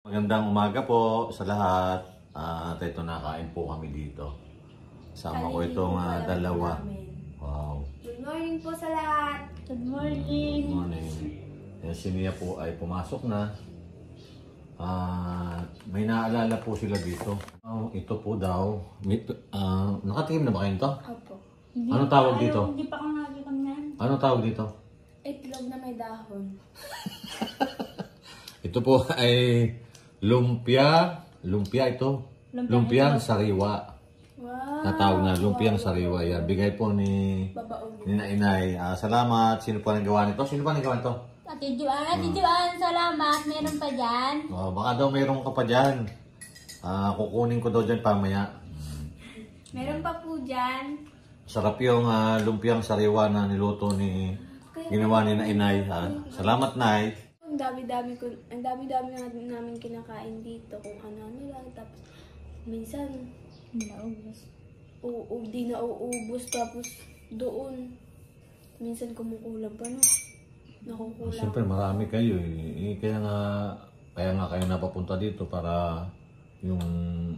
Magandang umaga po sa lahat. At ito nakain po kami dito. Sama ko itong dalawa. Wow. Good morning po sa lahat. Good morning. Good morning. Yan, si Nia po ay pumasok na. May naalala po sila dito. Ito po daw. Nakatikim na ba kayo ito? Opo. Anong tawag dito? Hindi pa ako nakakita niyan. Anong tawag dito? Itlog na may dahon. Ito po ay lumpia. Lumpia ito. Lumpiang sariwa. Wow. Natawag na lumpiang sariwa. Yan. Bigay po ni Babaog. Inay. Salamat. Sino po nagawa nito? Sino pa nagawa nito? Ate Joanne, salamat. Meron pa dyan. Baka daw mayroon ka pa dyan. Kukunin ko daw dyan pamaya. Meron pa po dyan. Sarap yung lumpiang sariwa na niluto ni ginawa ni na Inay. Salamat, Nay. Ang dami-dami namin kinakain dito kung ano lang. Tapos minsan di na uubos. Tapos doon minsan kumukulang pa, no? Nakukulang. Siyempre marami kayo kaya nga kayo napapunta dito para yung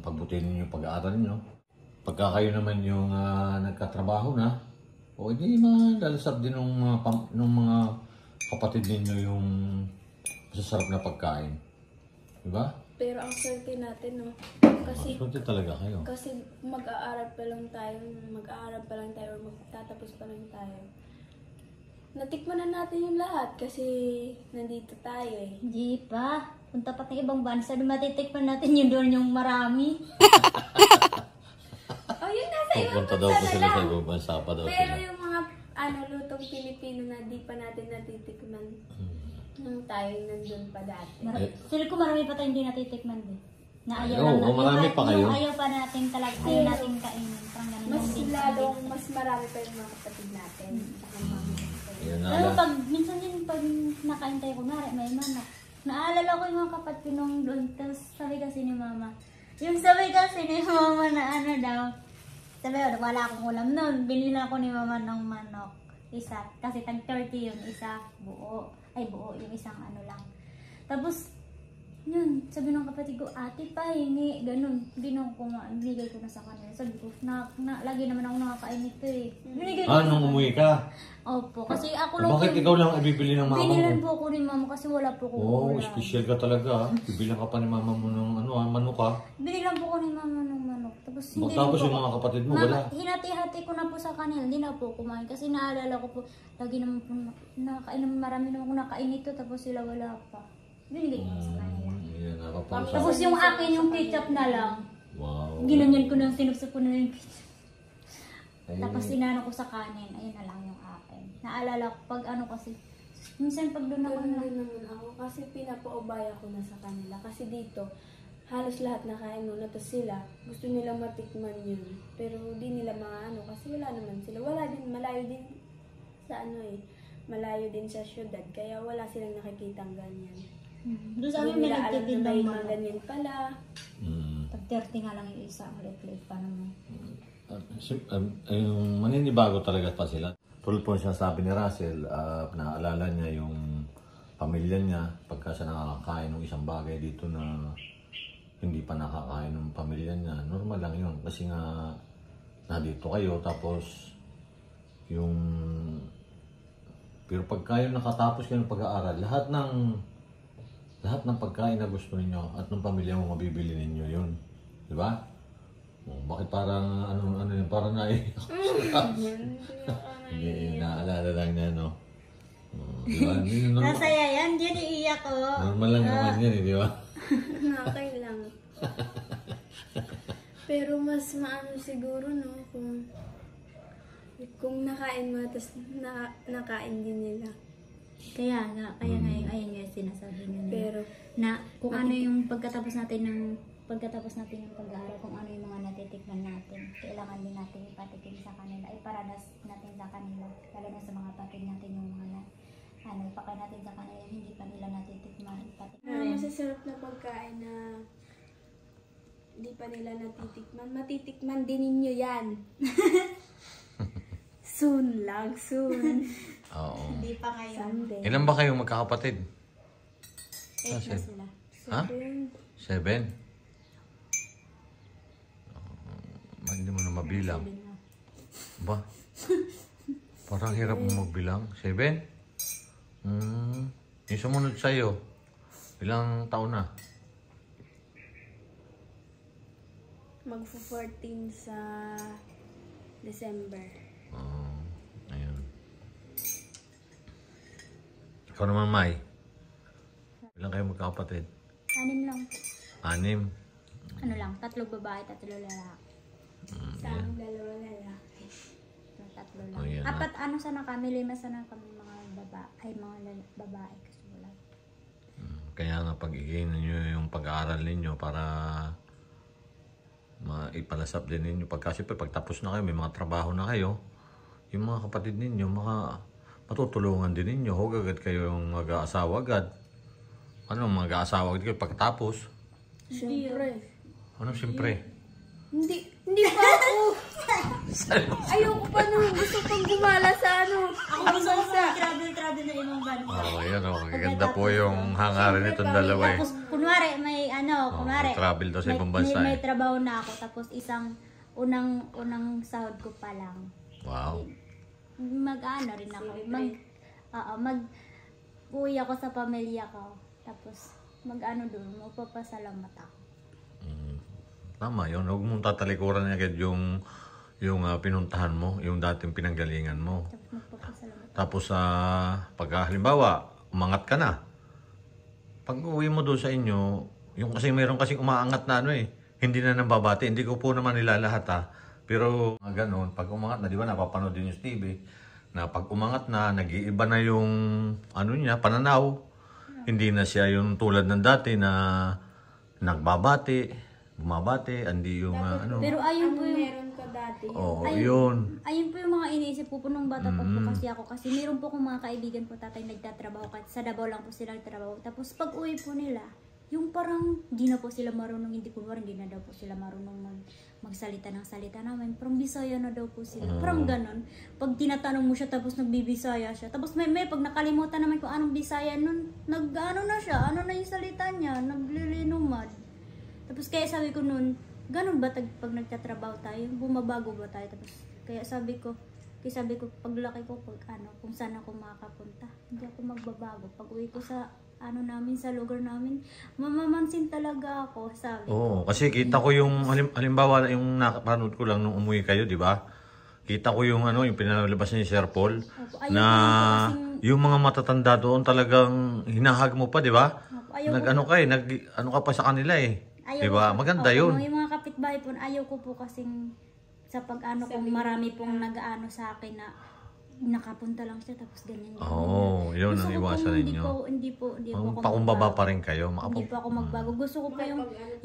pagbutihin niyo yung pag-aaral niyo. Pagka kayo naman yung nagkatrabaho na, o hindi malalasap din ng mga kapatid ninyo yung masasarap na pagkain. Diba? Pero ang swerte natin, no? Kasi Swerte talaga kayo. Kasi mag-aaral pa lang tayo or magtatapos pa lang tayo. Natikman na natin yung lahat kasi nandito tayo eh. Hindi pa. Punta pa ng ibang bansa, matitikman natin yun doon yung marami. Oh, yun nasa ibang Pupunta daw po bansa sila na sa lang. ibang bansa pa daw Pero sila. yung mga lutong Pilipino na di pa natin natitikman nung tayo nandun pa dati. Sila ko marami pa tayong hindi natitikman din. Na ayaw Oo, lang marami pa kayo. Yung ayaw pa natin talaga, ayaw natin kainin. Parang ganun Mas yung lalong, mas marami pa yung mga kapatid natin. Saka mga Yun na Pero lang. minsan din pag nakain tayo, kunwari may manok. Naalala ko yung mga kapatid ko nung doon, tapos sabi kasi ni mama, na ano daw, sabi ko, wala akong ulam noon, binili ako ni mama ng manok, isa, kasi tag 30 yung isa, buo, yung isang ano lang. Tapos, yun, sabi ng kapatid ko, ate pa, hingi, ganun, binigay ko na sa kanila. Sabi ko, lagi naman ako nakakain nito eh. Binigay ko Nung umuwi ka? Opo, kasi ako lang Bakit ikaw lang ay bibili ng mama binilan mo? po ako ni mama kasi wala po ko ulam. Special ka talaga. Bibilang ka pa ni mama mo ng manok ha. Binilan po ko ni mama ng manok. Tapos hindi Tapos po yung mga kapatid mo, wala. Hinati-hati ko na po sa kanila. Hindi na po kumain. Kasi naalala ko po, lagi naman po nakain naman, marami naman ko nakain ito. Tapos sila wala pa. Binigay ko sa kanila. Yan, nakapagsa. Tapos yung akin, yung ketchup na lang. Wow. Ginanyan ko na, sinupsop ko na yung ketchup. Ay, Tapos sinano ko sa kanin. Ayun na lang yung akin. Naalala ko pag ano kasi, minsan pag doon ako Ganun din naman ako kasi pinapaubaya ko na sa kanila. Kasi dito, halos lahat nakain mo na. Tapos sila, gusto nila matikman yun. Pero di nila maano kasi wala naman sila. Malayo din sa malayo din sa syudad. Kaya wala silang nakikitang ganyan. Doon sa amin Hindi may nila alam nagtitinda na may ng mga manok. ganyan pala. Pag 30 nga lang yung isa, ang liit pa naman. Maninibago talaga pa sila. Tulad po siya sabi ni Russell, naalala niya yung pamilya niya pagka siya nakakain ng isang bagay dito na hindi pa nakakain ng pamilya niya. Normal lang yun kasi nga nandito kayo tapos yung pero pagka yung nakatapos kayo ng pag-aaral, lahat ng pagkain na gusto ninyo at ng pamilya mo mabibili ninyo yun. Di ba? Bakit parang yun, parang hindi, naalala lang niya, no? Diba? Nasaya yan, diyan iiyak ko. Normal lang naman yan, di ba? Okay lang. Pero mas maano siguro, no? Kung nakain mo, tapos nakain din nila. Kaya nga yung ayun nga sinasabi niya. Pero, Na kung ano yung pagkatapos natin ng pag-aaral, kung ano yung mga natitikman natin, kailangan din natin ipatikim sa kanila, iparanas natin sa kanila, lalo na sa mga kapatid natin yung mga ipakain natin sa kanila, hindi pa nila natitikman, ipatikim. masasarap na pagkain na hindi pa nila natitikman. Matitikman din ninyo yan. Soon lang, soon. Oo. Hindi pa ngayon. Someday. Ilan ba kayong magkakapatid? 8 na sila. Ha? 7. 7? Hindi mo na mabilang. Ba? Parang hirap mo magbilang. 7? Yung sumunod sa'yo, ilang taon na? Magpo-14 sa December. Ayun. Ikaw naman, Mai. Ilang kayo magkakapatid? 6 lang po. 6? Ano lang, 3 babae, 3 lalaki. Sa amin, 2 lalaki. 3 lang. Oh, yan, 4 ano sana kami, 5 sana kami mga babae. Kasi wala. Kaya nga pag-igin ninyo yung pag-aaral ninyo para maipalasap din ninyo. Siyempre, pagtapos na kayo, may mga trabaho na kayo, yung mga kapatid ninyo, matutulungan din ninyo. Huwag agad kayo yung mag-aasawa agad. Ano, mag-aasawa agad kayo pagtapos? Siyempre. Ano siyempre? Hindi pa ako. Ayoko pa nung gusto pang gumala sa ano. Ako gusto ko travel na ibang bansa. Yan o. Maganda po yung hangarin nitong dalawa eh. Tapos, kunwari, travel daw sa ibang bansa may eh. trabaho na ako, tapos isang unang sahod ko pa lang. Wow. Mag-ano rin ako. Uwi ako sa pamilya ko. Tapos, mag-ano doon, magpapasalamat ako. Tama yun. Huwag mong tatalikuran agad yung pinuntahan mo, yung dating pinanggalingan mo. Tapos, magpapasalamat. Tapos pag halimbawa, umangat ka na. Pag uwi mo doon sa inyo, yung kasi mayroon kasing umaangat na hindi na nababati. Hindi ko po naman nila lahat Pero ganoon, pag umangat na, di ba napapanood din yung TV, na pag umangat na, nag-iiba na yung pananaw. Hindi na siya yung tulad ng dati na nagbabati, bumabati, hindi yung Pero ayun po yung... Meron ka dati. Oo, yun. Ayun po yung mga iniisip po nung bata pa po kasi ako. Kasi meron po akong mga kaibigan po tatay nagtatrabaho. Kahit sa Davao lang po sila nagtatrabaho. Tapos pag uwi po nila, yung parang hindi na po sila marunong, hindi na daw po sila marunong magsalita ng salita namin. Parang Bisaya na daw po sila. Parang ganon. Pag tinatanong mo siya tapos nagbibisaya siya. Tapos may pag nakalimutan naman kung anong Bisaya nun, nag-ano na siya, ano na yung salita niya, naglilinumad. Tapos kaya sabi ko nun, ganun ba pag nagtatrabaho tayo? Bumabago ba tayo? Tapos kaya sabi ko paglaki ko, kung saan ako makakapunta, hindi ako magbabago. Pag uwi ko sa namin, sa lugar namin, mamamansin talaga ako, sabi ko. Oo, kasi kita ko yung, halimbawa, yung nakapanood ko lang nung umuwi kayo, di ba? Kita ko yung yung pinalabas ni Sir Paul, na yung mga matatanda doon talagang hinahag mo pa, di ba? Nag-ano ka pa sa kanila eh. Di ba? Maganda yun. Yung mga kapitbahay po, ayaw ko po kasing sa kung marami pong nag-ano sa akin na nakapunta lang siya tapos ganyan. Oo, yun ang iwasan ninyo. Hindi po ako pakumbaba pa rin kayo. Hindi po ako magbago. Gusto ko pa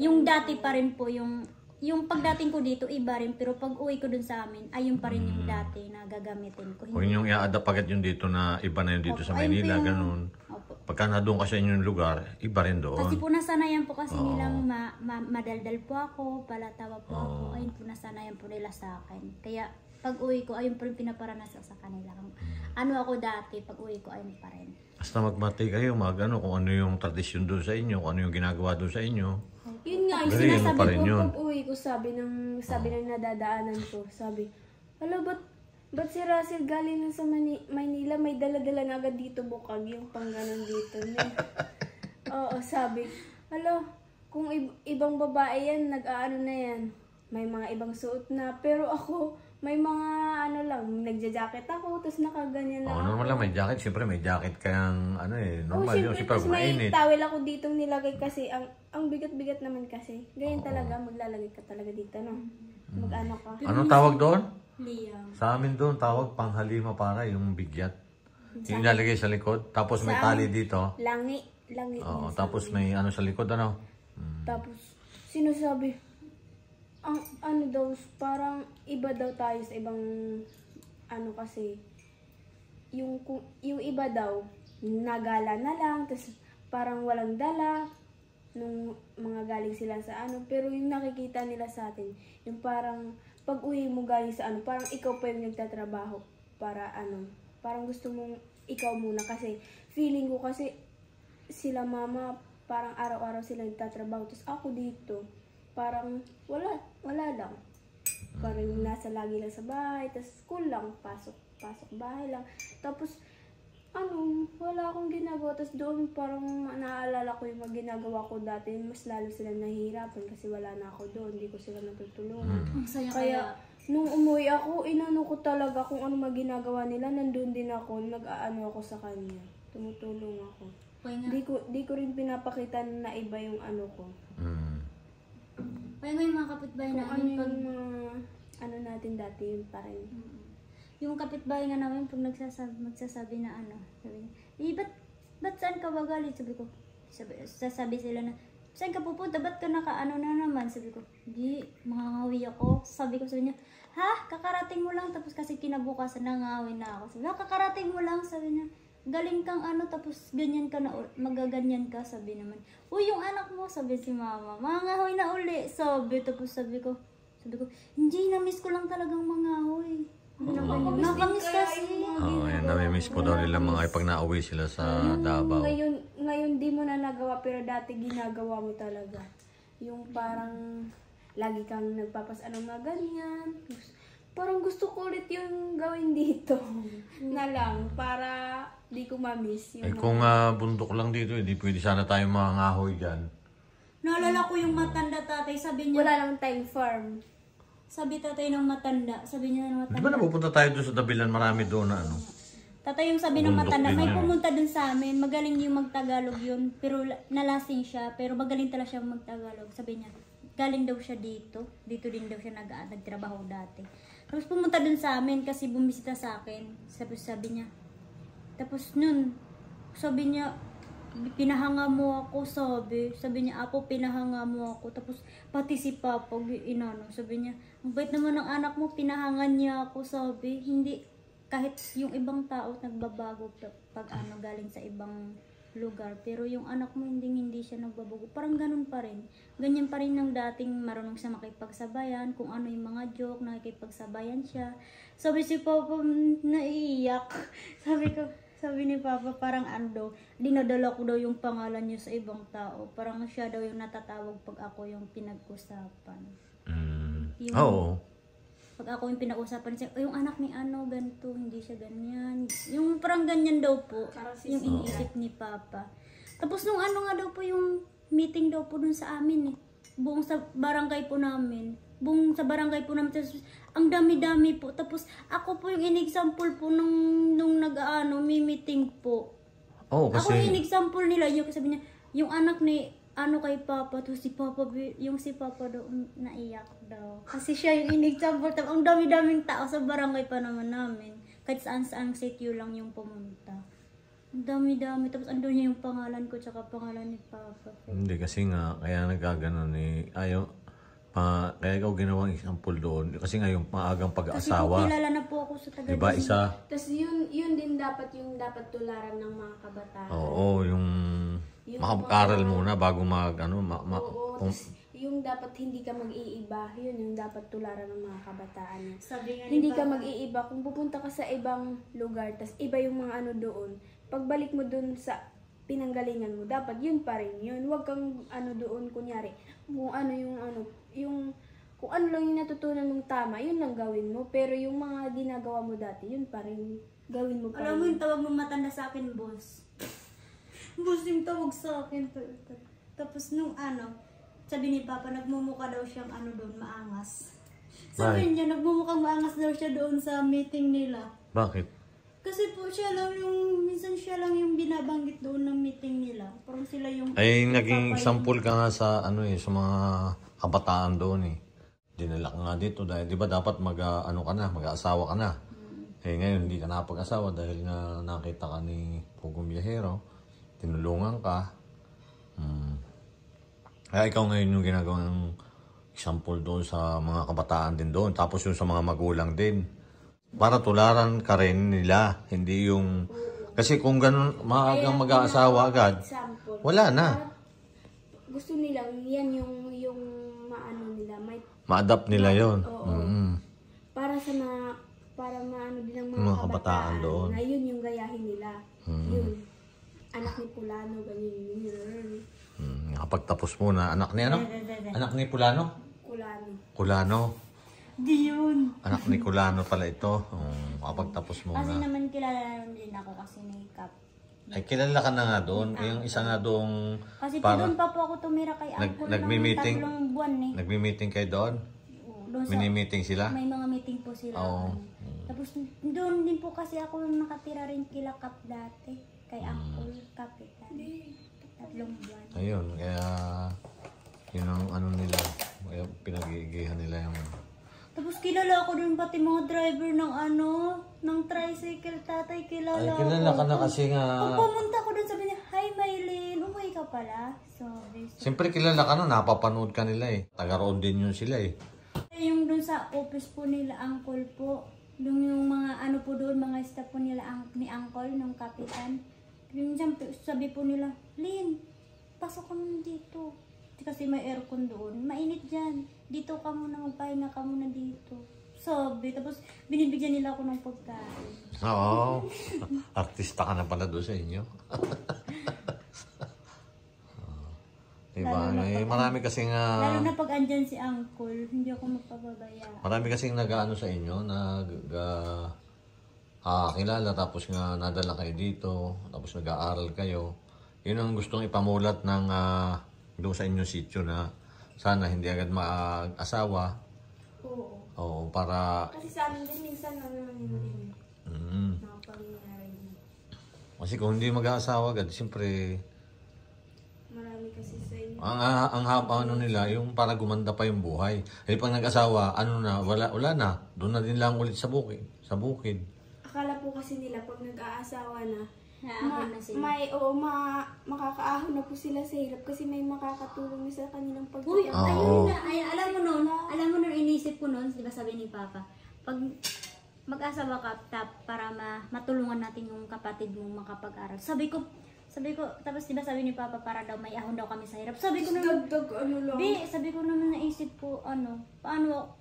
yung dati pa rin po, yung pagdating ko dito, iba rin. Pero pag uwi ko dun sa amin, ayun pa rin yung dati na gagamitin ko. Huwag yung i-adapt agad yung dito na iba na yung dito sa Maynila, ganun. Pagka na doon ka sa inyong lugar, iba rin doon. Kasi po nasanayan po kasi nilang madaldal po ako, palatawa po ako. Ayun po nasanayan po nila sa akin. Kaya pag uwi ko, ayun po rin pinaparanasan sa kanila. Ano ako dati, pag uwi ko, ayun pa rin. Basta magbati kayo, kung ano yung tradisyon doon sa inyo, kung ano yung ginagawa doon sa inyo. Yun nga, yung Galing mo sinasabi pa rin ko yun. pag uwi ko, sabi ng nadadaanan ko, sabi, hala, ba't si Russell galing na sa Maynila, may dala-dala na agad dito bukag, yung pang ganun dito niya. Oo, sabi, hala, kung ibang babae yan, nag-aano na yan, may mga ibang suot na, pero ako, may mga nagja-jacket ako, tapos nakaganyan lang. Normal lang, may jacket. Siyempre may jacket kayang normal yun. Siyempre may mainit. towel ako ditong nilagay kasi, ang bigat-bigat naman kasi. Ganyan talaga, maglalagay ka talaga dito, no? Mag-ano ka. Anong tawag doon? Liam. Sa amin doon, tawag panghalima para yung bigyat. Yung ilalagay sa likod. Tapos may tali dito. Langi. Oo, tapos may sa likod, Tapos, sinasabi, ang daw, parang iba daw tayo sa ibang, kasi, yung iba daw, nagala na lang, tapos parang walang dala, nung mga galing sila sa pero yung nakikita nila sa atin, yung parang, pag uwi mo galing sa parang ikaw pa yung nagtatrabaho, para parang gusto mong ikaw muna, kasi feeling ko kasi, sila mama, parang araw-araw sila nagtatrabaho. Tapos ako dito, parang wala lang. Parang nasa lagi lang sa bahay, tapos school lang, pasok bahay lang. Tapos, wala akong ginagawa. Tapos doon parang naaalala ko yung mga ginagawa ko dati, mas lalo sila nahihirapan kasi wala na ako doon, hindi ko sila natutulungan. Ang saya Kaya, nung umuwi ako, inano ko talaga kung ano mga ginagawa nila, nandun din ako, nag-aano ako sa kanya. Tumutulong ako. Kaya nga, Di ko rin pinapakita na iba yung ano ko. kaya nga yung mga kapitbahay Kung namin, ano yung mga ano natin dati, yun pa rin. yung kapitbahay nga namin, pag magsasabi na sabi niya, ba't saan ka ba galing? Sasabi sila na, saan ka pupunta? Ba't ka nakaano na naman? Sabi ko, di, mangangawi ako. Sabi niya, ha? Kakarating mo lang? Tapos kasi kinabukasan nangawi na ako. Sabi, kakarating mo lang? Sabi niya, galing kang tapos ganyan ka na, magaganyan ka. Sabi naman, uy, yung anak mo, sabi si mama, mangahoy na uli. Tapos sabi ko, hindi, na-miss ko lang talagang mangahoy. Nakamiss kasi. Yan, nami-miss po daw nila mga pag nauwi sila sa Davao. Ngayon di mo na nagawa, pero dati ginagawa mo talaga. Yung parang lagi kang nagpapas mga ganyan. Parang gusto ko ulit yung gawin dito. Na lang, para di ko ma-miss. Kung bundok lang dito, hindi pwede sana tayong mangahoy dyan. Naalala ko yung matanda tatay, sabi niya, Wala lang tayong farm. sabi tatay ng matanda, sabi niya ng Di matanda. ba napupunta tayo doon sa Dabilan? Marami doon na Tatay yung sabi ng Bundok matanda, din may yun. pumunta dun sa amin, magaling yung magtagalog yun, pero nalasing siya, pero magaling talaga siya magtagalog. Sabi niya, galing daw siya dito din daw siya nagtrabaho dati. Tapos pumunta dun sa amin kasi bumisita sa akin, sabi niya, tapos nun, sabi niya, pinahanga mo ako, sabi niya, Apo, pinahanga mo ako. Tapos pati si Papa, sabi niya, ang bait naman ng anak mo, pinahangan niya ako, sabi. Hindi, kahit yung ibang tao nagbabago pag galing sa ibang lugar, pero yung anak mo hindi siya nagbabago. Parang ganun pa rin. Ganyan pa rin ng dating marunong siya makipagsabayan, kung ano yung mga joke, nakikipagsabayan siya. Sabi si Papa, naiiyak. Sabi ni Papa, parang dinadala ko daw yung pangalan niyo sa ibang tao. Parang siya daw yung natatawag pag ako yung pinag-usapan. Oo. Pag ako yung pinag-usapan siya, yung anak ni ganito, hindi siya ganyan. Yung parang ganyan daw po, yung iniisip ni Papa. Tapos nung nga daw po yung meeting daw po dun sa amin buong sa barangay po namin. Tapos, ang dami-dami po. Tapos, ako po yung in-example po nung may meeting po. Oh, Ako yung kasi in-example nila. Yung sabi niya, yung anak ni, kay Papa, to si Papa daw, naiyak daw. Kasi siya yung in-example. Tapos, ang dami-daming tao sa barangay pa naman namin. Kahit saan-saan sitio lang yung pumunta. Ang dami-dami. Tapos, andun niya yung pangalan ko, tsaka pangalan ni Papa. hindi kasi nga, kaya nagkaganon kaya ikaw ginawang example doon. Kasi nga yung maagang Kasi po, pag-aasawa. kilala na po ako sa taga Diba isa? Tapos yun din dapat tularan ng mga kabataan. Oo, yung Yung makapag-aral mga- muna bago Oo, tas yung dapat hindi ka mag-iiba, yun yung dapat tularan ng mga kabataan. Sabi nga Hindi ka mag-iiba kung pupunta ka sa ibang lugar, tas iba yung mga doon. Pagbalik mo doon sa pinanggalingan mo, dapat yun pa rin yun. Huwag kang doon, kunyari, kung kung ano lang yung natutunan mong tama, yun lang gawin mo. Pero yung mga ginagawa mo dati, yun pa rin gawin mo pa Alam mo rin. yung tawag ng matanda sa akin, boss. Boss yung tawag sa akin. Tapos nung sabi ni Papa, nagmumukha daw siyang doon, maangas. Sabi niya, nagmumukhang maangas daw siya doon sa meeting nila. Bakit? Kasi po minsan siya lang yung binabanggit doon ng meeting nila. Parang sila yung... Ay, naging example ka nga sa sa mga kabataan doon Dinala ka nga dito dahil 'di ba dapat mag-aasawa ka na. Ngayon hindi ka nakapag-asawa dahil nga nakita ka ni Pugong Biyahero. Tinulungan ka. Kaya ikaw ngayon yung ginagawang example doon sa mga kabataan din doon. Tapos yung sa mga magulang din. Para tularan ka rin nila. Hindi yung... Kasi kung ganun, maagang mag-aasawa agad, Example. wala na. Gusto nilang yan yung nila, may Ma-adapt nila yon. Oo. para maano din ng mga Mga kabataan kabataan doon. na yun yung gayahin nila. Yun. Anak ni Pulano, ganyan. Nakapagtapos muna. Anak ni ano? Anak ni Pulano? Kulano. Kulano. Di yun. Anak ni Kulano pala ito. Nakapagtapos Kasi muna. naman kilala naman din ako kasi makeup. Ay, kilala ka na nga doon. Yung isa nga doon. Kasi Para- doon pa po ako tumira kay Uncle ng nagmi-meeting? 3 buwan eh. Nagmi-meeting kayo doon? Doon sa, Mini-meeting sila? may mga meeting po sila. Oo. Tapos doon din po kasi ako nakatira rin kila Kap dati. Kay Uncle Kapitan. 3 buwan. Ayun, kaya yun ang ano nila. Kaya pinag-iigihan nila yung Tapos kilala ko doon pati mga driver ng ng tricycle, tatay, kilala Ay, kilala ka na kasi nga. Pag pumunta ko doon, sabi niya, "Hi, Maylin, umuwi ka pala." Sorry. Siyempre kilala ka na, napapanood ka nila eh. Taga-roon din yun sila eh. Yung doon sa office po nila, Uncle po, yung mga po doon, mga staff po nila, ni Uncle, ng kapitan. Yung sabi po nila, "Lin, pasok ka muna dito." Kasi may aircon doon. Mainit dyan. Dito ka muna, magpahinga ka muna dito. Sabi, tapos binibigyan nila ako ng pagkain. Oo. Artista ka na pala doon sa inyo. Diba? Marami kasing Lalo na pag andyan si Uncle, hindi ako magpapabaya. marami kasing nag-ano sa inyo, kilala tapos nga nadala kayo dito, tapos nag-aaral kayo. Yun ang gustong ipamulat ng doon sa inyong sityo na sana hindi agad mag-asawa. Oo. Oo, para Kasi sa amin din, minsan naman yun. Nakapangyayari din. kasi kung hindi mag-asawa agad, siyempre Marami kasi sa inyo. ang haba nila, yung para gumanda pa yung buhay. Eh pag nag-asawa, wala na. Doon na din lang ulit sa bukid. Akala po kasi nila pag nag-aasawa na, Naahon na sila. makakaahon na po sila sa hirap kasi may makakatulong na sa kanilang Uy, Oo. pagtatrabaho. alam mo nun, inisip ko nun, di ba sabi ni Papa, pag mag-asawa ka, para matulungan natin yung kapatid mong makapag-aral. Sabi ko, tapos di ba sabi ni Papa, para daw may ahon daw kami sa hirap. Sabi ko naman, sabi ko naman naisip ko, paano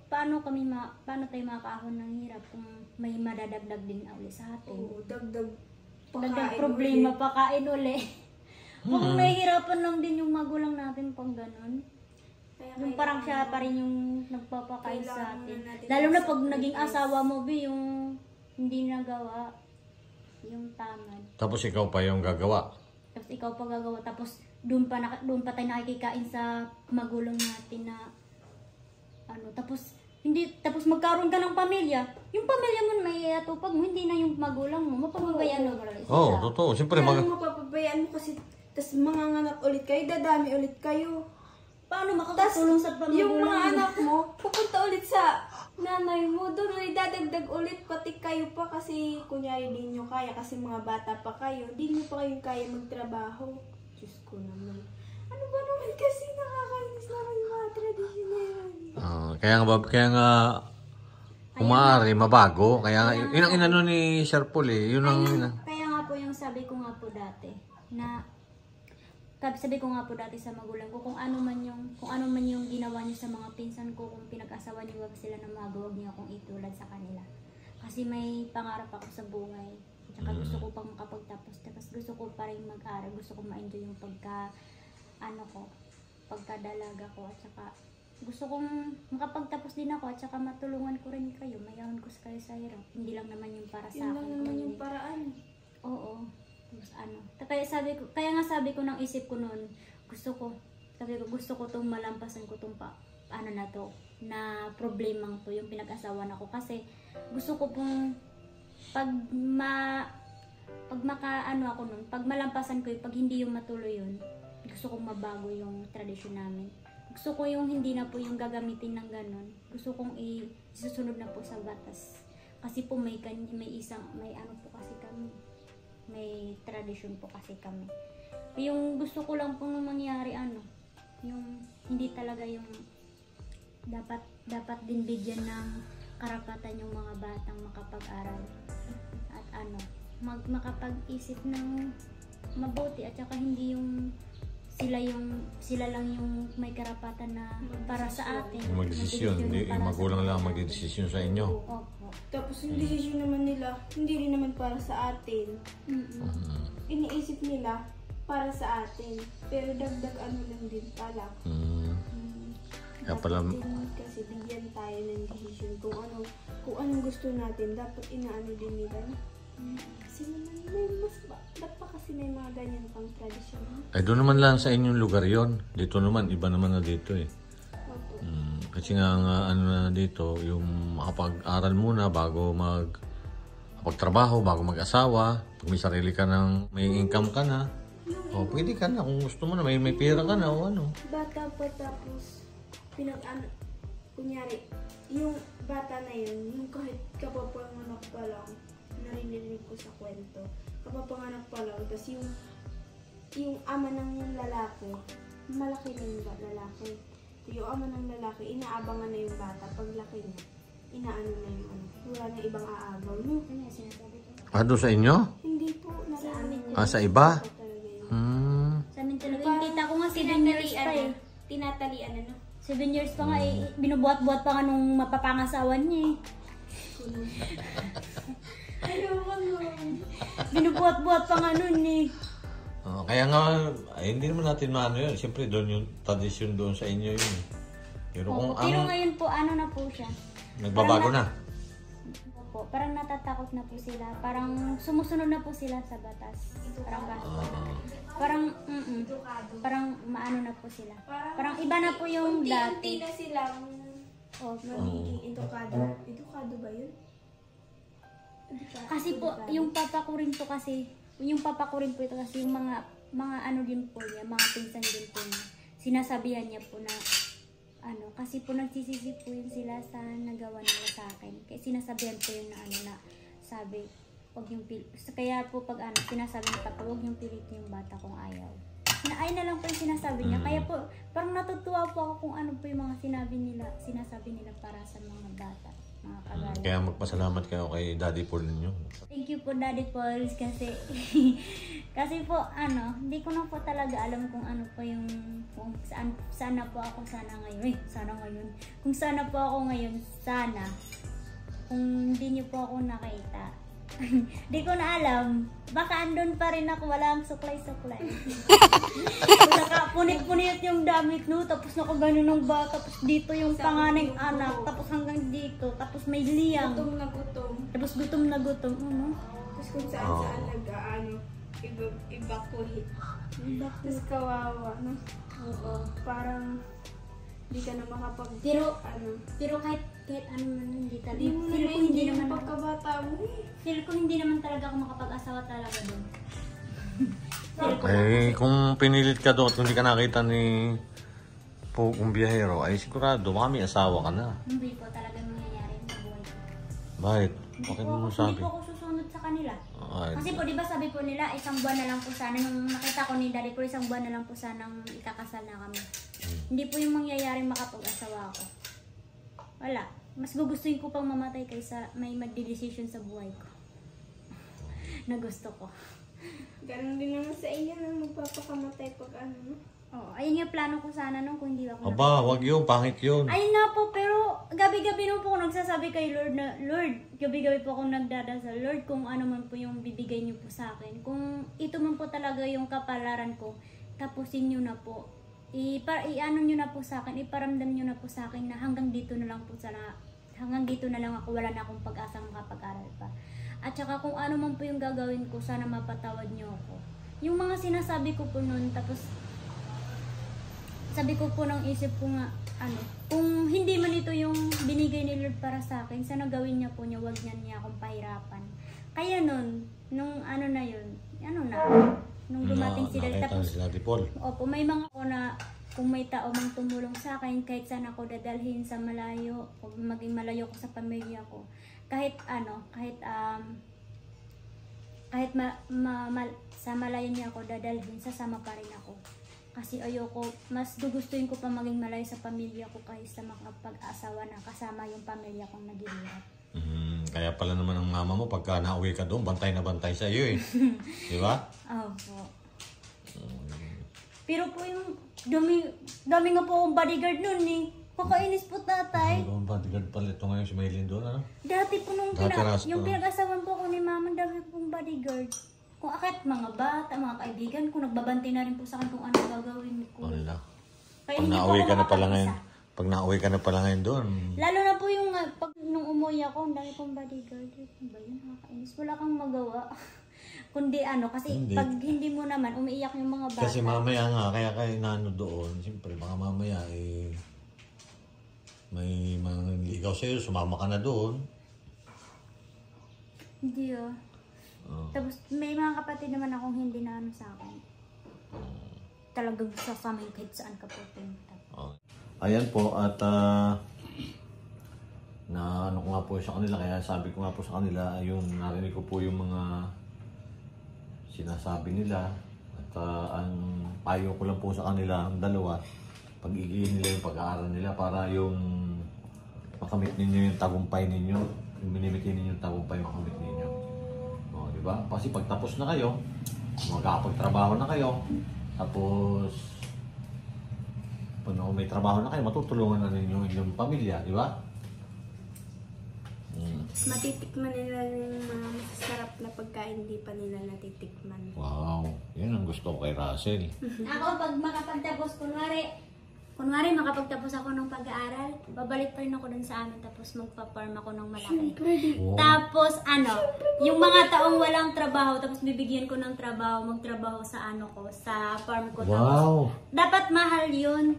tayo makakaahon ng hirap kung may madadagdag din ulit sa atin. Oo, dagdag Dagdag pakain problema, ulit. pakain uli. Kung nahihirapan lang din yung magulang natin pang ganun. Yung parang siya pa rin yung nagpapakain sa Kailangan atin. na natin Lalo na sa pag naging Pilipinas. asawa mo, yung hindi nagawa, yung tamad. Tapos ikaw pa yung gagawa. Tapos ikaw pa gagawa, tapos doon pa tayo nakikikain sa magulang natin na tapos magkaroon ka ng pamilya. Yung pamilya mo may atupag mo, hindi na yung magulang mo, mapapabayaan mo sila. Oo, totoo. Siyempre, Kaya mapapabayaan mo kasi, tas manganganak ulit kayo, dadami ulit kayo. Paano makakatulong sa pamagulang Yung mga mo? anak mo, pupunta ulit sa nanay mo, doon ulit dadagdag ulit, pati kayo pa kasi kunyari di nyo kaya, kasi mga bata pa kayo, di nyo pa kayong kaya magtrabaho. Diyos ko naman. Ano ba naman kasi nakakainis naman yung mga tradisyon na yan. kaya nga kung maaari, mabago. Kaya nga, yun ang inano ni Sir Paul eh. Yun ang Kaya nga po yung sabi ko nga po dati sa magulang ko, kung ano man yung ginawa niyo sa mga pinsan ko, kung pinag-asawa niyo wag sila na huwag niyo akong itulad sa kanila. Kasi may pangarap ako sa buhay. Tsaka gusto ko pang makapagtapos. Tapos gusto ko pa rin mag-aral. Gusto ko ma-enjoy yung pagkadalaga ko. At saka gusto kong makapagtapos din ako at saka matulungan ko rin kayo. Mayroon ko kayo sa hirap. Hindi lang naman yung para sa Yun akin. lang naman yung paraan. Oo. Tapos kaya nga sabi ko ng isip ko noon, gusto ko tong malampasan ko tong na problemang to, yung pinag-asawan ako. Kasi gusto ko pong pag malampasan ko, pag hindi yung matuloy yun, gusto kong mabago yung tradisyon namin. Gusto ko yung hindi na po yung gagamitin ng ganon. Gusto kong isusunod na po sa batas. Kasi po may po kasi kami. May tradisyon po kasi kami. Yung gusto ko lang pong mangyari yung hindi talaga yung dapat din bigyan ng karapatan yung mga batang makapag-aral. At makapag-isip ng mabuti at saka hindi yung sila lang yung may karapatan na para sa atin. magdesisyon. Hindi, yung magulang lang magdesisyon sa inyo. Opo. Tapos yung desisyon naman nila, hindi rin naman para sa atin. Mm-mm. Iniisip nila, para sa atin. Pero dagdag ano lang din pala. Kaya pala, Dapat din kasi bigyan tayo ng decision kung anong gusto natin. Dapat inaano din nila. Kasi naman ba't pa kasi may mga ganyan pang tradisyon? ay doon naman lang sa inyong lugar yon. Dito naman, iba naman na dito eh. Opo. Kasi nga ano na dito, yung makapag-aral muna bago magtrabaho, bago mag-asawa. Pag may sarili ka ng, may income ka na, o pwede ka na kung gusto mo na, may pera ka na o ano. Bata pa tapos kunyari, yung bata na yun, yung kahit kapapanganak pa lang, narinig ko sa kwento, kapapanganak pa lang, tapos yung ama ng lalaki, malaki na yung lalaki. Yung ama ng lalaki, inaabangan na yung bata, paglaki niya, inaano na yung ano, wala na ibang aabaw, no? Ano yung sinasabi ko? Doon sa inyo? Hindi po, sa amin. Sa iba? Sa amin talaga. Yung tita ko nga 7 years pa eh. Tinatalian na, no? 7 years pa nga eh. Binubuhat-buhat pa nga nung mapapangasawan niya eh. Ayoko nun. Binubuhat-buhat pa nga nun eh. Kaya nga, hindi naman natin maano yun. Siyempre doon yung tradisyon doon sa inyo yun. Pero kung Pero ngayon po, ano na po siya. nagbabago na. Opo, parang natatakot na po sila. Parang sumusunod na po sila sa batas. Parang parang maano na po sila. Parang iba na po yung Unti-unti dati. na silang magiging edukado. Edukado ba yun? Kasi po, yung papa ko rin po kasi, yung papa ko rin po ito kasi yung mga ano din po niya, mga pinsan din po niya. Sinasabihan niya po na ano, kasi po nagsisisi po yun sila sa nagawa nila sa akin. Kaya sinasabihan po yun na ano na sabi, wag yung kaya po pag ano, sinasabi ni papa, wag yung pilitin yung bata kung ayaw. Ay na lang po yung sinasabi niya. Kaya po, parang natutuwa po ako kung ano po yung mga sinasabi nila para sa mga bata, mga kagaya. Kaya magpasalamat kayo kay Daddy Paul ninyo. Thank you po Daddy Pauls kasi kasi po ano, hindi ko na po talaga alam kung ano po yung kung sana po ako ngayon. Kung sana po ako ngayon, kung hindi niyo po ako nakita. Di ko na alam. Baka andun pa rin ako, walang suklay-suklay. Punit-punit yung damit, no? Tapos nakagano ng bata, tapos dito yung panganay anak, tapos hanggang dito, tapos may liyang. Gutom na gutom. Tapos gutom na gutom, ano? Tapos kung saan nag-aano, evacuate. Tapos kawawa, no? Oo. Parang hindi ka na makapag... Pero kahit ano man, hindi talaga. Hindi mo na hindi naman pagkabata mo eh. Feel ko hindi naman talaga ako makapag-asawa talaga doon. Eh, kung pinilit ka doon at hindi ka nakita ni Pugong Biyahero, ay sigurado, kami asawa ka na. Hindi po talaga mangyayari sa buhay ko. Bakit? Bakit mo sabi? Hindi po ako susunod sa kanila. Ay, Kasi po, di ba sabi po nila, isang buwan na lang po sana, nung nakita ko ni Daddy po, isang buwan na lang po sanang ikakasal na kami. Hindi po yung mangyayaring makapag-asawa ako. Wala. Mas gugustuhin ko pang mamatay kaysa may magdidesisyon sa buhay ko. Na gusto ko. Ganun din naman sa inyo na magpapakamatay pag ano, no? Oh, ayun yung plano ko sana nung kung hindi ako aba, wag yun, pangit yun. ayun na po, pero gabi-gabi nung po ako nagsasabi kay Lord na, Lord, gabi-gabi po ako nagdadasal, Lord, kung ano man po yung bibigay niyo po sa akin. Kung ito man po talaga yung kapalaran ko, tapusin niyo na po. I-ano niyo na po sa akin, iparamdam niyo na po sa akin na hanggang dito na lang po hanggang dito na lang ako, wala na akong pag-asang makapag-aral pa. At saka kung ano man po yung gagawin ko, sana mapatawad niyo ako. Yung mga sinasabi ko po noon, tapos sabi ko po ng isip ko nga, kung hindi man ito yung binigay ni Lord para sa akin, sana gawin niya po niya, wag niya akong pahirapan. Kaya nun, nung nung dumating sila, tapos, si Daddy Paul. opo, may mga ako na, kung may tao mang tumulong sa akin, kahit saan ako dadalhin sa malayo, o maging malayo ko sa pamilya ko, kahit sa malayo niya ako dadalhin, sasama pa rin ako. Kasi ayoko, mas gugustuhin ko pa maging malayo sa pamilya ko kaysa makapag-asawa na kasama yung pamilya kong naghihirap. Kaya pala naman ang mama mo, pagka nauwi ka doon, bantay na bantay sa iyo eh. Di ba? Opo. Pero po yung dami nga po akong bodyguard nun eh. Kakainis po tatay. Ano ba, bodyguard pala ito ngayon si Maylin doon, ano? Dati po nung Dati yung pinag-asawan po ako ni mama, dami pong bodyguard. Kung akit mga bata, mga kaibigan ko, nagbabantay na rin po sa akin kung ano gagawin ko. Wala. Kaya Pag hindi po nauwi ako ka na pala makapag-isa. ngayon, pag nauwi ka na pala ngayon doon, Lalo na po yung pag nung umuwi ako, ang dami kong bodyguard. Ano ba yun? Nakakainis. Wala kang magawa. Kundi ano, kasi Hindi. pag hindi mo naman, umiiyak yung mga bata. kasi mamaya nga, kaya kayo nano doon, siyempre baka mamaya may mangligaw sa'yo, sumama ka na doon. Hindi oh. Oh. Tapos may mga kapatid naman akong hindi na ano sa akin. Talagang sasama yung kahit saan ka po punta. Oh. Ayan po, at na ano ko nga po sa kanila, kaya sabi ko nga po sa kanila, yung narinig ko po yung mga sinasabi nila, at ang payo ko lang po sa kanila, ang dalawa, pag-igihin nila yung pag-aaral nila para yung makamit ninyo yung tagumpay ninyo, yung binibigay ninyo yung tagumpay makamit ninyo. O, di ba? Kasi pag tapos na kayo, magkakapagtrabaho na kayo, tapos pag may trabaho na kayo, matutulungan na ninyo yung pamilya, di ba? Matitikman nila yung mga masasarap na pagkain, hindi pa nila natitikman. Wow, yun ang gusto ko kay Russell. Ako pag makapagtapos, kunwari makapagtapos ako ng pag-aaral, babalik pa rin ako dun sa amin tapos magpa-farm ako ng malaki. Oh. Tapos yung mga taong walang trabaho, tapos bibigyan ko ng trabaho, magtrabaho sa ko, sa farm ko. Tapos, Wow! dapat mahal yun.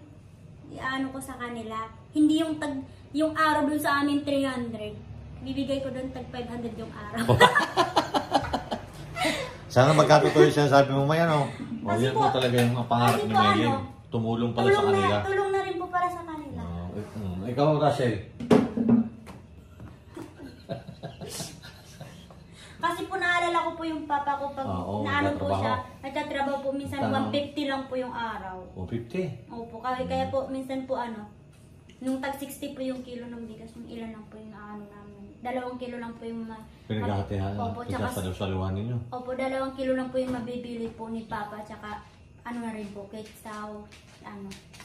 Iano ko sa kanila. Hindi yung araw dun sa amin 300. Bibigay ko dun tag 500 yung araw. Sana magkatotoo yung sinasabi mo may ano. O Kasi yan po po, talaga yung mga pangarap kasi ni po, Maylin. Tumulong pala sa kanila. Tulong na rin po para sa kanila. Ikaw, Russell. Kasi po naalala ko po yung papa ko pag Oo, naano po nagtatrabaho. siya, nagtatrabaho po minsan Tama. 150 lang po yung araw. O 50. Opo, kaya po minsan po nung tag 60 po yung kilo ng bigas, yung ilan lang po yung namin. 2 kilo lang po yung Pinaghahatihan. Opo, tsaka Pinagsasalusaluhan ninyo. Opo, 2 kilo lang po yung mabibili po ni papa, tsaka ano na rin po, cake saw,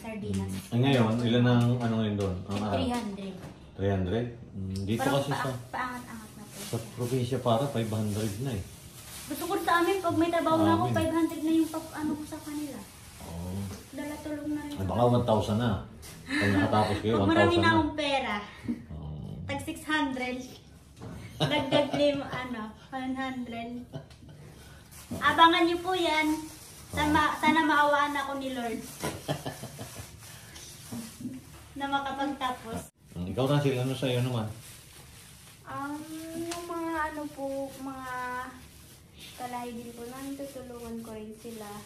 sardinas. Ngayon, ilan ang ano ngayon doon? Ang araw? 300. 300? Dito Parang kasi paangat-angat na po. sa probinsya para 500 na eh. Gusto ko sa amin, pag may trabaho na ako, Amin. 500 na yung ko sa kanila. Oo. Dala tulong na rin. Ay, baka 1,000 na. Pag nakatapos kayo, Pag 1,000 marami na na. akong pera, Oo. tag 600. Dagdag claim, 100. Abangan niyo po yan. Sana maawaan ako ni Lord. Na makapagtapos. Ikaw, Russell, ano sa'yo naman? Yung mga mga kalahi din po namin, tutulungan ko rin sila.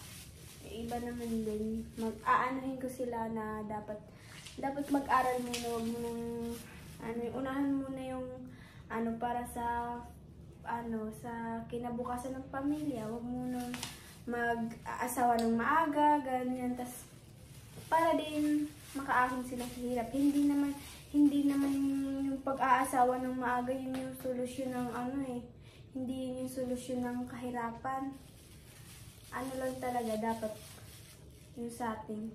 Yung iba naman din, aanahin ko sila na dapat mag-aral muna, huwag mo nang, unahan muna yung, para sa, sa kinabukasan ng pamilya, huwag mo nang mag-aasawa ng maaga, ganyan, tas para din makaahon sila sa hirap. Hindi naman yung pag-aasawa ng maaga yun yung solusyon ng hindi yun yung solusyon ng kahirapan. Lang talaga, dapat yung sa ating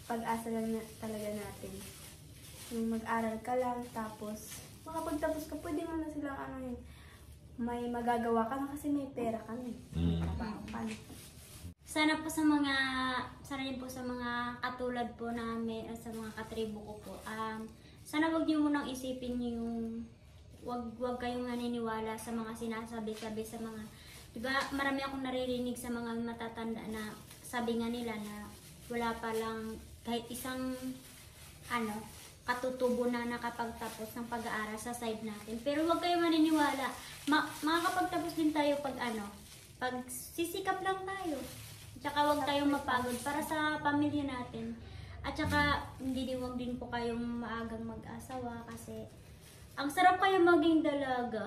pag-asa lang talaga natin. Yung mag-aral ka lang, tapos makapagtapos ka, pwede mo na silang may magagawa ka na kasi may pera ka na. Trabaho ka na. Sana din po sa mga katulad po namin, sa mga katribo ko po. Sana wag niyo munang isipin yung wag kayong naniniwala sa mga sinasabi-sabi sa mga, diba, marami akong naririnig sa mga matatanda na sabi nga nila na wala pa lang kahit isang katutubo na nakapagtapos ng pag-aaral sa side natin. Pero wag kayong maniniwala. Makakapagtapos din tayo pag sisikap lang tayo. Tsaka wag tayong mapagod para sa pamilya natin. At tsaka wag din po kayong maagang mag-asawa kasi ang sarap kayo maging dalaga.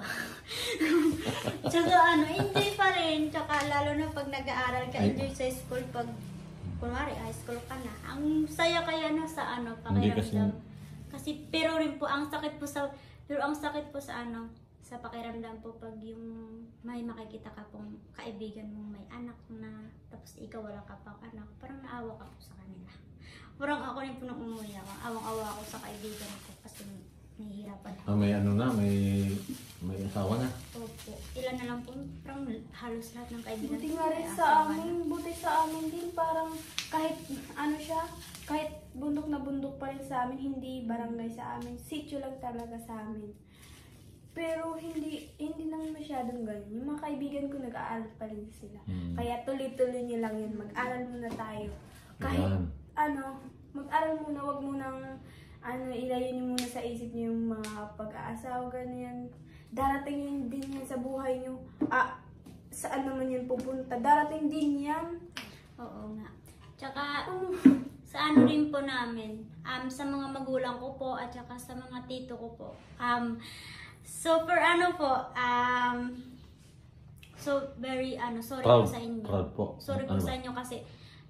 Tsaka enjoy pa rin. Tsaka lalo na pag nag-aaral ka, enjoy sa school pag kunwari high school ka na. Ang saya kaya sa pakiramdam. Kasi pero ang sakit po sa sa pakiramdam po pag yung may makikita ka pong kaibigan mong may anak na tapos ikaw wala ka pang anak, parang naawa ka po sa kanila. Parang ako rin po nang umuya, awang-awa ako sa kaibigan ko kasi nahihirapan ako. May may asawa na. Opo. Ilan na lang po, parang halos lahat ng kaibigan. Buti nga rin may sa asawa amin, na. buti sa amin din parang kahit ano siya, kahit bundok na bundok pa rin sa amin, hindi barangay sa amin, sitio lang talaga sa amin. Pero hindi naman masyadong ganun. Yung mga kaibigan ko nag-aaral pa rin sila. Kaya tuloy-tuloy niyo lang yun, mag-aral muna tayo. Kahit Ayan. mag-aral muna, wag mo nang ilayo niyo muna sa isip niyo yung mga pag-aasawa, ganyan. Darating yun din yan sa buhay niyo. Saan naman yan pupunta? Darating din yan. Oo nga. Tsaka, sa ano rin po namin, sa mga magulang ko po at saka sa mga tito ko po. So, for ano po, so very, sorry Proud. po sa inyo. Proud po. Sorry po Ano sa ba? inyo kasi,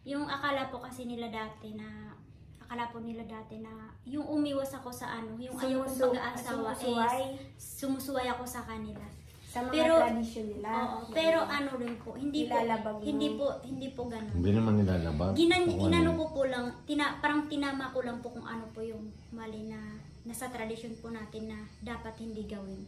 yung akala po nila dati na, yung umiwas ako sa yung ayaw kong pag-aasawa sumusuway ako sa kanila. Sa mga Pero, tradisyon nila. Oo, pero ano rin po, hindi Ilalabag mo. po ganun. Hindi naman nilalabag. Inano ko po lang, parang tinama ko lang po kung ano po yung mali na nasa tradisyon po natin na dapat hindi gawin.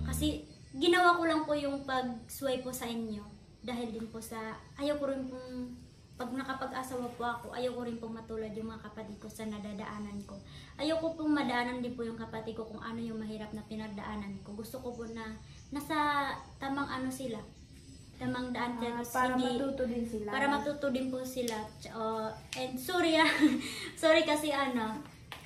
Kasi ginawa ko lang po yung pag-sway po sa inyo dahil din po sa, ayaw ko rin pong, pag nakapag-asawa po ako, ayaw ko rin pong matulad yung mga kapatid ko sa nadadaanan ko. Ayaw ko pong madaanan din po yung kapatid ko kung ano yung mahirap na pinagdaanan ko. Gusto ko po na nasa tamang sila, tamang daan Para matuto din sila. Para matuto din po sila. And sorry sorry kasi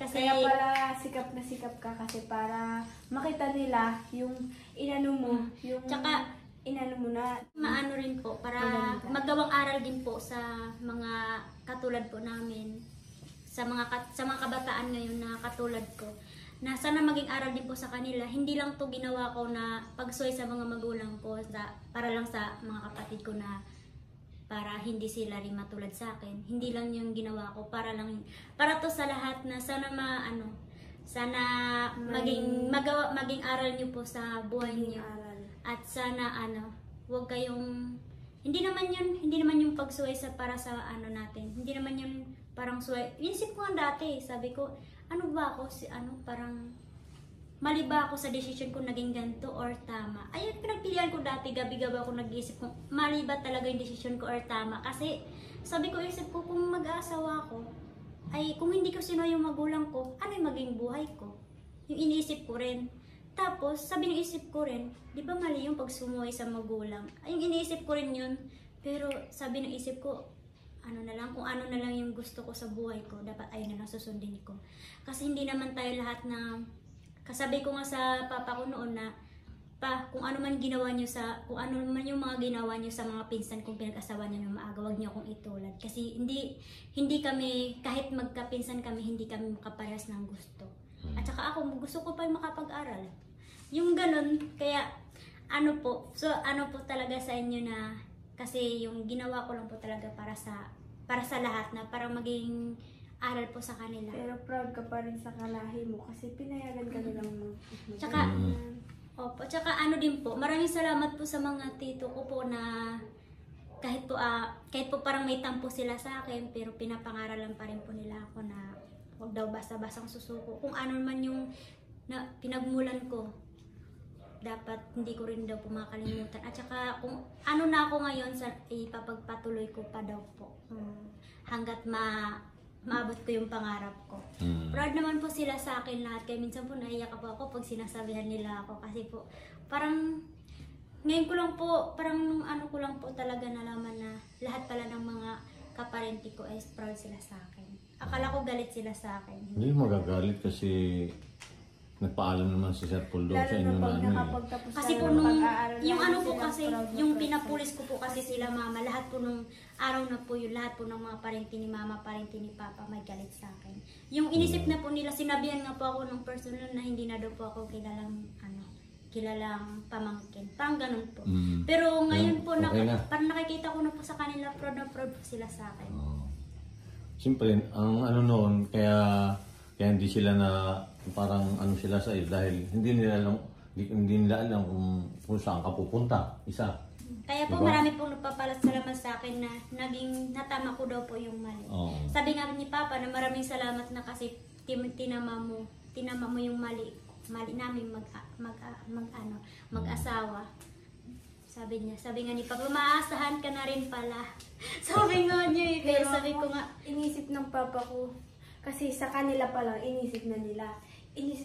kasi Kaya pala sikap na sikap ka kasi para makita nila yung inano mo, yung Tsaka, inano mo na. maano rin po para magawang aral din po sa mga katulad po namin, sa mga kabataan ngayon na katulad ko, na sana maging aral din po sa kanila. Hindi lang to ginawa ko na pagsuway sa mga magulang ko para lang sa mga kapatid ko na para hindi sila rin matulad sa akin. Hindi lang yung ginawa ko para to sa lahat na sana sana maging aral niyo po sa buhay niyo. At sana wag kayong hindi naman yung pagsuway para sa natin. Hindi naman yun parang suway. Inisip ko nga dati, sabi ko, ano ba ako parang mali ba ako sa decision ko naging ganito or tama? Ayun, pinagpilian ko dati, gabi-gabi ako nag-iisip kung mali ba talaga yung decision ko or tama. Kasi sabi ko, isip ko, kung mag-aasawa ako, ay kung hindi ko sino yung magulang ko, ano yung maging buhay ko? Yung iniisip ko rin. Tapos, sabi ng isip ko rin, di ba mali yung pagsumuhay sa magulang? Ay, yung iniisip ko rin yun. Pero sabi ng isip ko, kung ano na lang yung gusto ko sa buhay ko, dapat ayun na lang susundin ko. Kasi hindi naman tayo lahat na, kasabi ko nga sa papa ko noon na, kung ano man kung ano man yung mga ginawa niyo sa mga pinsan kong pinag-asawa niyo na maaga, wag niyo akong itulad. Kasi hindi kami, kahit magkapinsan kami, hindi kami makaparehas ng gusto. At saka ako, gusto ko pa makapag-aral. Yung ganun, kaya so talaga sa inyo na, kasi yung ginawa ko lang po talaga para sa lahat na para maging aral po sa kanila. Pero proud ka pa rin sa kalahi mo kasi pinayagan ka nilang Tsaka, tsaka din po, maraming salamat po sa mga tito ko po na kahit po parang may tampo sila sa akin, pero pinapangaralan pa rin po nila ako na huwag daw basta-bastang susuko. Kung ano man yung pinagmulan ko, dapat hindi ko rin daw po makalimutan. At saka kung ano na ako ngayon, ipapagpatuloy ko pa daw po. Hanggat maabot ko yung pangarap ko. Proud naman po sila sa akin lahat. Kaya minsan po naiyak po ako pag sinasabihan nila ako. Kasi po, parang ngayon ko lang po, parang ko lang po talaga nalaman na lahat pala ng mga kaparenti ko ay proud sila sa akin. Akala ko galit sila sa akin. Hindi magagalit kasi nagpaalam naman si Sir Puldo sa inyo na nakapagtapos Kasi po nung, yung pinapulis ko po kasi sila mama, lahat po nung araw na po yun, lahat po ng mga parenti ni mama, parenti ni papa, may galit sa akin. Yung inisip na po nila, sinabihan nga po ako ng personal na hindi na daw po ako kilalang pamangkin. Parang ganun po. Pero ngayon po, parang nakikita ko na po sa kanila, proud na proud po sila sa akin. Siyempre, ang noon, kaya hindi sila na parang sila sa iyo dahil hindi nila alam kung saan ka pupunta. Isa. Kaya po marami pong nagpapasalamat sa akin na natama ko daw po yung mali. Sabi nga ni Papa na maraming salamat na kasi tinama mo yung mali mali namin mag-asawa. Sabi nga ni Papa, maasahan ka na rin pala. Sabi nga niya eh, kaya sabi ko nga, inisip ng papa ko, kasi sa kanila pa lang, inisip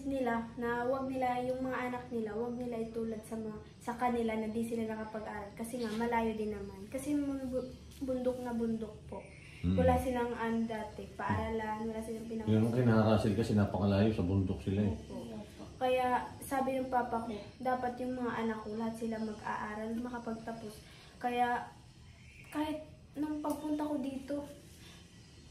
nila na wag nila yung mga anak nila, wag nila itulad sa kanila na di sila nakapag-aral. Kasi nga, malayo din naman. Kasi bundok na bundok po. Wala silang dati, paaralan, wala silang pinag- Yung kinakasil kasi napakalayo sa bundok sila eh. Kaya sabi ng papa ko, dapat yung mga anak ko, lahat sila mag-aaral, makapagtapos. Kaya kahit nung pagpunta ko dito,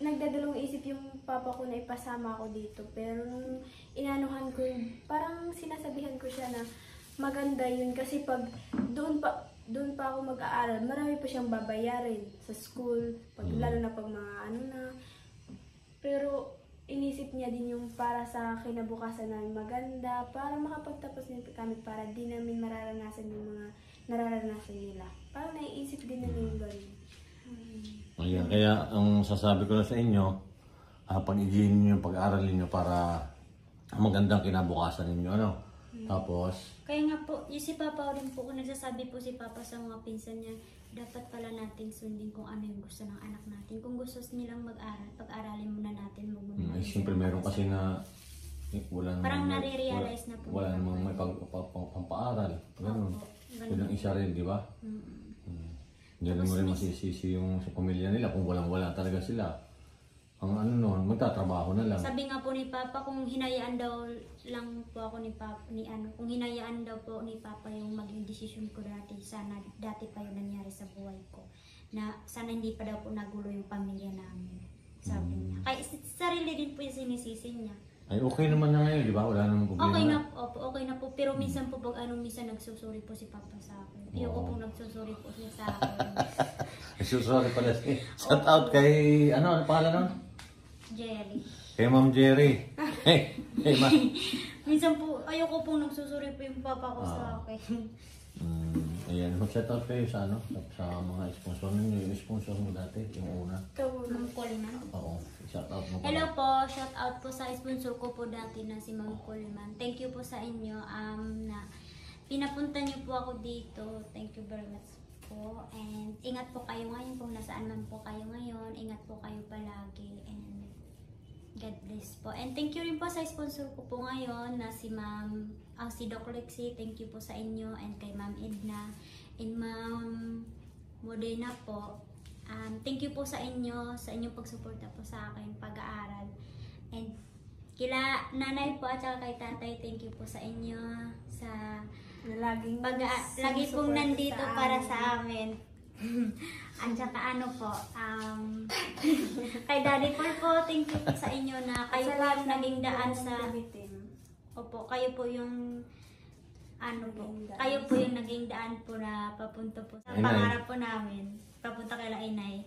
nagdadalawang isip yung papa ko na ipasama ako dito. Pero nung inanuhan ko yun, parang sinasabihan ko siya na maganda yun kasi pag doon pa ako mag-aaral, marami pa siyang babayarin sa school, lalo na pag mga na. Pero inisip niya din yung para sa kinabukasan namin maganda, para makapagtapos din kami, para di namin mararanasan yung mga nararanasan nila. Parang naiisip din nila yung gano'n. Ayan, kaya ang sasabi ko na sa inyo, pag-igihin niyo yung pag-aaral niyo para magandang kinabukasan ninyo, ano? Tapos, kaya nga po, yung si Papa rin po, kung nagsasabi po si Papa sa mga pinsan niya, dapat pala natin sundin kung ano yung gusto ng anak natin. Kung gusto nilang mag-aral, pag-aralin muna natin, siyempre meron kasi na wala parang namang nare-realize na po. wala namang may pampaaral. Ganun. Yun ang isa rin, di ba? Hindi mo rin masisisi yung sa pamilya nila kung walang-wala talaga sila. Ang ano noon, magtatrabaho na lang. Sabi nga po ni Papa, kung hinayaan daw lang po ako ni Papa, kung hinayaan daw po ni Papa yung maging desisyon ko dati, sana dati pa yung nangyari sa buhay ko. Na sana hindi pa daw po nagulo yung pamilya namin. Sabi niya. Kaya sarili din po yung sinisisi niya. Ay, okay naman na ngayon, di ba? Wala namang problema. Okay na po. Pero minsan po, minsan nagsusuri po si Papa sa akin. Ayoko po nagsusuri po siya sa akin. Sorry pala. Shout out kay, ano pangalan nun? Jerry. Kay Ma'am Jerry. Hey, Ma. Minsan po, ayoko pong nagsusuri po yung papa ko sa akin. Ayan, mag-shout out kayo sa ano, sa mga sponsor ninyo. Yung sponsor mo dati, yung una. Ma'am Coleman. Oo, shout out mo. Hello po, shout out po sa sponsor ko po dati na si Ma'am Coleman. Thank you po sa inyo na pinapunta niyo po ako dito. Thank you very much po. And ingat po kayo ngayon kung nasaan man po kayo ngayon. Ingat po kayo palagi. And God bless po. And thank you rin po sa sponsor ko po ngayon na si si Doc Lexi. Thank you po sa inyo and kay Ma'am Edna and Ma'am Modena po. Thank you po sa inyong pagsuporta po sa akin pag-aaral. And kila nanay po at saka kay tatay, thank you po sa inyo sa lagi pong nandito para sa amin. At saka ano po, kay Daddy Paul po, thank you po sa inyo na kayo po yung naging daan sa... Opo, kayo po yung... kayo po yung naging daan po na papunta po sa pangarap po namin. Papunta kay Inay.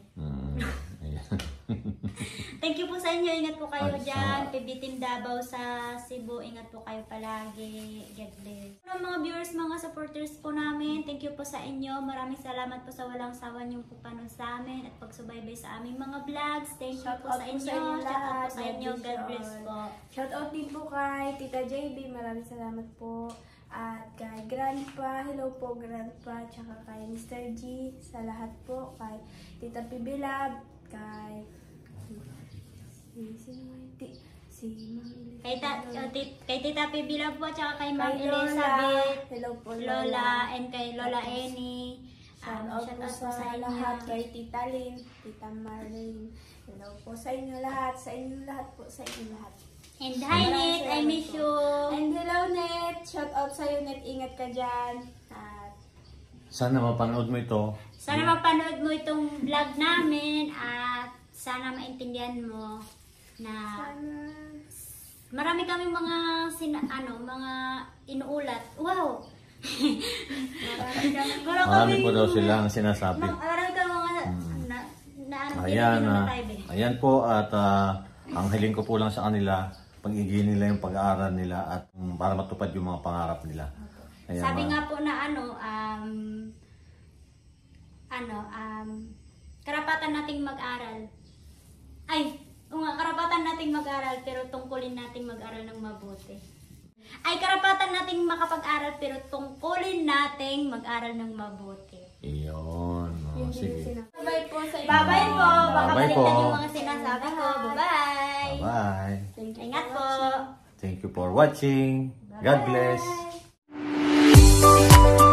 Thank you po sa inyo. Ingat po kayo dyan. PB Team Davao sa Cebu. Ingat po kayo palagi. God bless. Mga viewers, mga supporters po namin, thank you po sa inyo. Maraming salamat po sa walang sawa niyong pupanood sa amin at pagsubaybay sa aming mga vlogs. Thank you po sa inyo. Shout out po sa inyo. God bless po. Shout out din po kay Tita JB. Maraming salamat po. At kay Grandpa, hello po Grandpa, tsaka kay Mr. G, sa lahat po, kay Tita Pibilab, kay kay Tita Pibilab po, tsaka kay Ma'am Elizabeth, hello po Lola, and kay Lola Eni. Shout out po sa lahat, kay Tita Lynn, Tita Marlene, hello po sa inyo lahat, sa inyo lahat po, sa inyo lahat. And hi Net, I miss you. And hello Net, shout out sa'yo Net, ingat ka dyan. At sana mapanood mo ito. Sana mapanood mo itong vlog namin at sana maintindihan mo na marami kaming mga mga inuulat. Wow. Marami po daw silang sinasabi. Marami kang mga ayan po at ang hiling ko po lang sa kanila, pag-igihin nila yung pag-aaral nila at para matupad yung mga pangarap nila. Ayan, sabi nga po na karapatan nating mag-aral. Karapatan nating mag-aral pero tungkulin nating mag-aral ng mabuti. ay karapatan nating makapag-aral pero tungkulin nating mag-aral ng mabuti. Iyon. Yun din yung Sige. sinabi. Bye po sa inyo. Bye-bye po. Baka Bye-bye po. baliktad yung mga sinasabi ko. Bye-bye. Bye-bye. Thank you Ingat for po. watching. Thank you for watching. God bless. Bye.